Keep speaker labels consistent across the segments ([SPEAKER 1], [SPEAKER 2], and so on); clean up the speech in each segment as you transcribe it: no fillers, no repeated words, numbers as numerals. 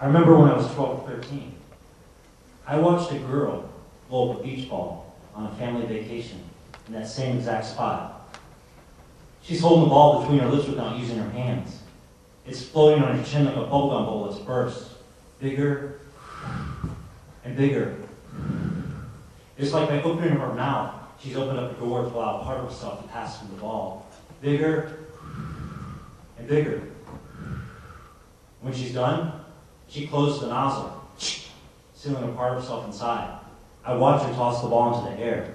[SPEAKER 1] I remember when I was 12 or 13. I watched a girl blow up a beach ball on a family vacation in that same exact spot. She's holding the ball between her lips without using her hands. It's floating on her chin like a bubblegum ball that's burst. Bigger and bigger. It's like by opening her mouth, she's opened up the door to allow part of herself to pass through the ball. Bigger and bigger. When she's done, she closes the nozzle, sealing a part of herself inside. I watch her toss the ball into the air.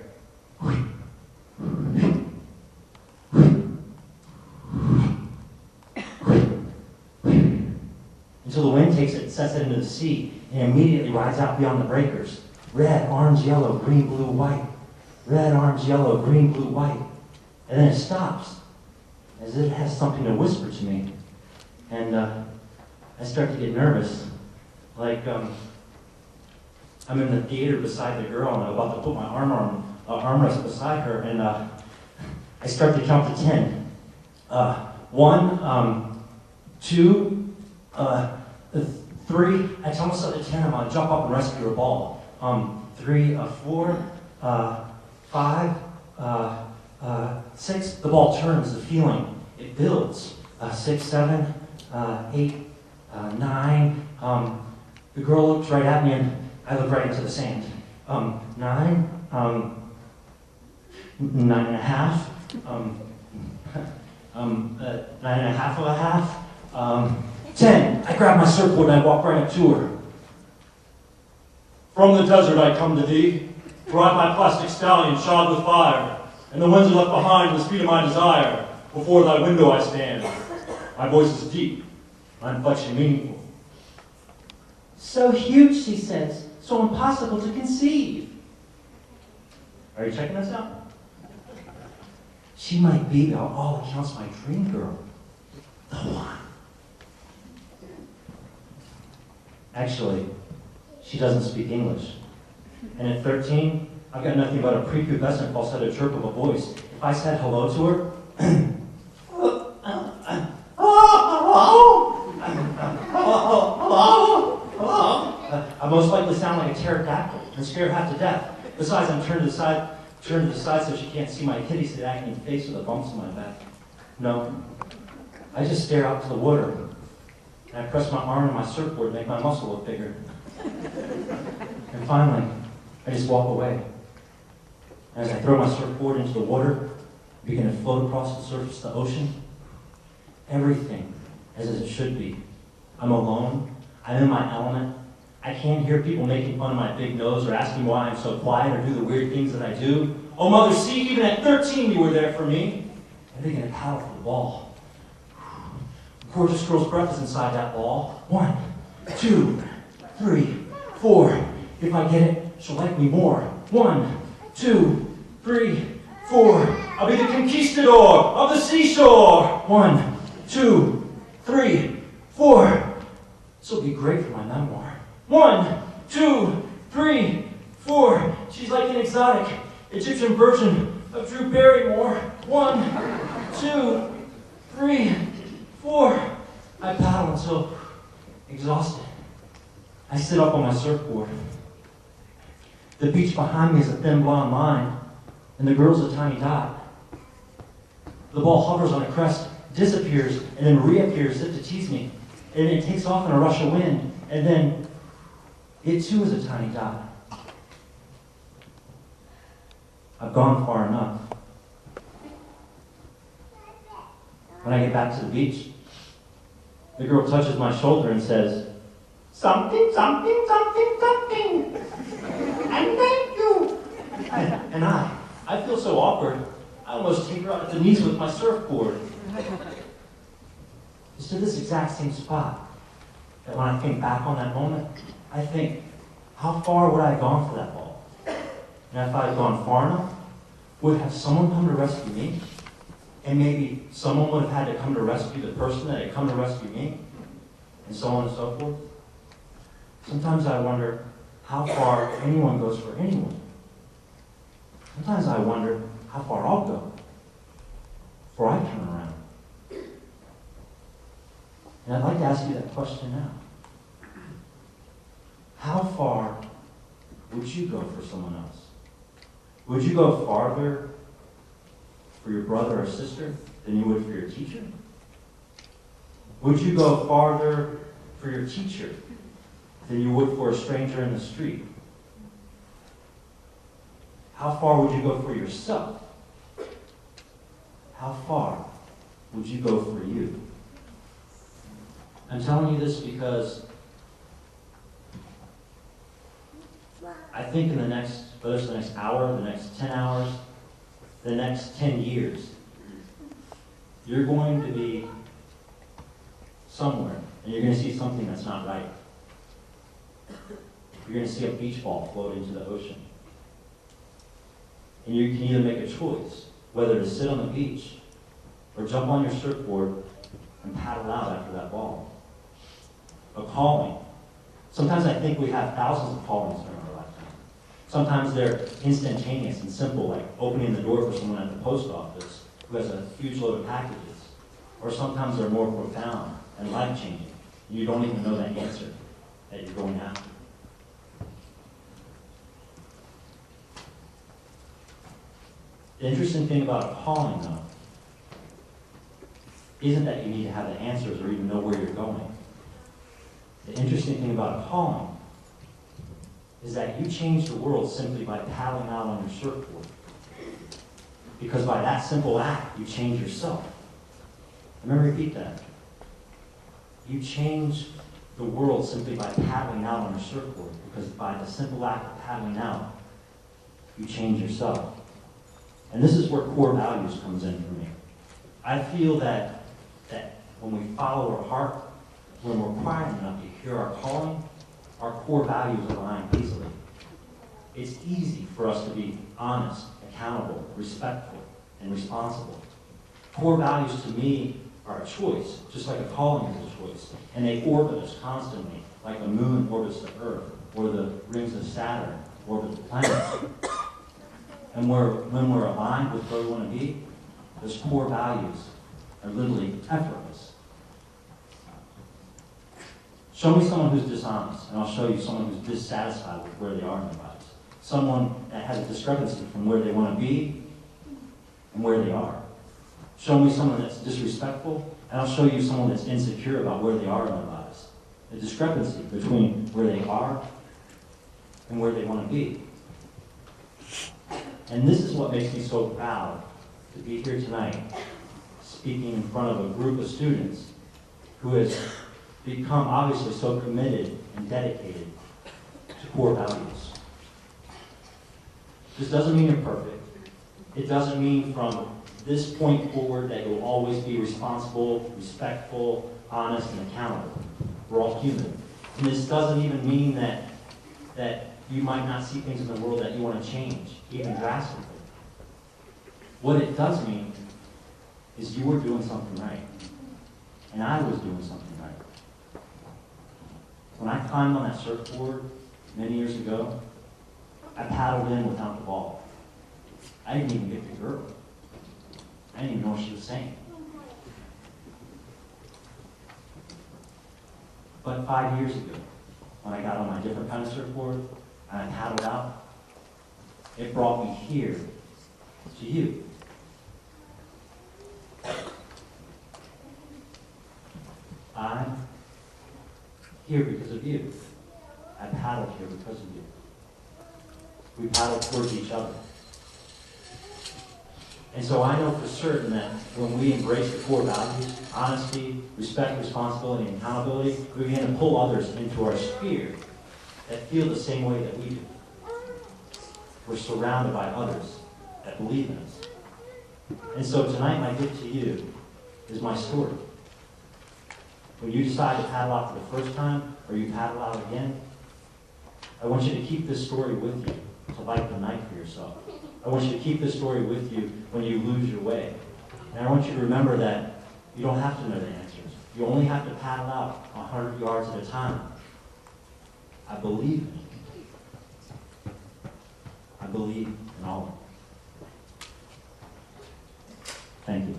[SPEAKER 1] Until the wind takes it and sets it into the sea and immediately rides out beyond the breakers. Red, orange, yellow, green, blue, white. Red, orange, yellow, green, blue, white. And then it stops, as if it has something to whisper to me. And I start to get nervous. Like I'm in the theater beside the girl and I'm about to put my armrest beside her, and I start to count to 10. 1, 2, 3. I tell myself at 10 I'm going to jump up and rescue her ball. 3, 4, 5, 6. The ball turns, the feeling, it builds. 6, 7, 8, 9. The girl looks right at me and I look right into the sand. 9, 9 and a half. 9 and a half of a half. 10. I grab my surfboard and I walk right up to her. From the desert I come to thee, ride my plastic stallion shod with fire, and the winds are left behind the speed of my desire. Before thy window I stand. My voice is deep, my inflection meaningful. So huge, she says, so impossible to conceive. Are you checking this out? She might be, by all accounts, my dream girl. The one. Actually, she doesn't speak English. And at 13, I've got nothing but a prepubescent falsetto chirp of a voice. If I said hello to her, I most likely sound like a pterodactyl and scare her half to death. Besides, I'm turned to the side so she can't see my hideously acne face with the bumps in my back. No, I just stare out to the water, and I press my arm on my surfboard to make my muscle look bigger. And finally, I just walk away. And as I throw my surfboard into the water, begin to float across the surface of the ocean, everything as it should be. I'm alone. I'm in my element. I can't hear people making fun of my big nose or asking why I'm so quiet or do the weird things that I do. Oh, Mother, see, even at 13 you were there for me. I begin to paddle for the ball. The gorgeous girl's breath is inside that ball. 1, 2, 3, 4. If I get it, she'll like me more. 1, 2, 3, 4. I'll be the conquistador of the seashore. 1, 2, 3, 4. This will be great for my memoir. 1, 2, 3, 4. She's like an exotic Egyptian version of Drew Barrymore. 1, 2, 3, 4. I paddle until exhausted. I sit up on my surfboard. The beach behind me is a thin blonde line, and the girl's a tiny dot. The ball hovers on a crest, disappears, and then reappears as if to tease me. And it takes off in a rush of wind, and then it too is a tiny dot. I've gone far enough. When I get back to the beach, the girl touches my shoulder and says, something, something, something, something. And thank you. And I feel so awkward, I almost take her out at the knees with my surfboard. It's to this exact same spot that when I think back on that moment, I think, how far would I have gone for that ball? And if I had gone far enough, would have someone come to rescue me? And maybe someone would have had to come to rescue the person that had come to rescue me? And so on and so forth. Sometimes I wonder how far anyone goes for anyone. Sometimes I wonder how far I'll go before I turn around. And I'd like to ask you that question now. how far would you go for someone else? Would you go farther for your brother or sister than you would for your teacher? Would you go farther for your teacher than you would for a stranger in the street? How far would you go for yourself? How far would you go for you? I'm telling you this because I think in the next, whether it's the next hour, the next 10 hours, the next 10 years, you're going to be somewhere and you're going to see something that's not right. You're going to see a beach ball float into the ocean. And you can either make a choice, whether to sit on the beach or jump on your surfboard and paddle out after that ball. A calling. Sometimes I think we have thousands of callings during our lifetime. Sometimes they're instantaneous and simple, like opening the door for someone at the post office who has a huge load of packages. Or sometimes they're more profound and life-changing. You don't even know that answer that you're going after. The interesting thing about a calling, though, isn't that you need to have the answers or even know where you're going. The interesting thing about a calling is that you change the world simply by paddling out on your surfboard. Because by that simple act, you change yourself. Let me repeat that. You change the world simply by paddling out on your surfboard. Because by the simple act of paddling out, you change yourself. And this is where core values comes in for me. I feel that when we follow our heart, when we're quiet enough to hear our calling, our core values align easily. It's easy for us to be honest, accountable, respectful, and responsible. Core values to me are a choice, just like a calling is a choice. And they orbit us constantly, like the moon orbits the earth, or the rings of Saturn orbit the planets. And when we're aligned with where we want to be, those core values are literally effortless. Show me someone who's dishonest, and I'll show you someone who's dissatisfied with where they are in their lives. Someone that has a discrepancy from where they want to be and where they are. Show me someone that's disrespectful, and I'll show you someone that's insecure about where they are in their lives. The discrepancy between where they are and where they want to be. And this is what makes me so proud to be here tonight, speaking in front of a group of students who has become obviously so committed and dedicated to core values. This doesn't mean you're perfect. It doesn't mean from this point forward that you'll always be responsible, respectful, honest, and accountable. We're all human. And this doesn't even mean that you might not see things in the world that you want to change, even drastically. What it does mean is you were doing something right. And I was doing something right. When I climbed on that surfboard many years ago, I paddled in without the ball. I didn't even get the girl. I didn't even know what she was saying. But 5 years ago, when I got on my different kind of surfboard, and I paddled out, it brought me here to you. I'm here because of you. I paddled here because of you. We paddled towards each other. And so I know for certain that when we embrace the core values, honesty, respect, responsibility, and accountability, we begin to pull others into our sphere that feel the same way that we do. We're surrounded by others that believe in us. And so tonight, my gift to you is my story. When you decide to paddle out for the first time, or you paddle out again, I want you to keep this story with you to light the night for yourself. I want you to keep this story with you when you lose your way. And I want you to remember that you don't have to know the answers. You only have to paddle out 100 yards at a time. I believe in you. I believe in all of you. Thank you.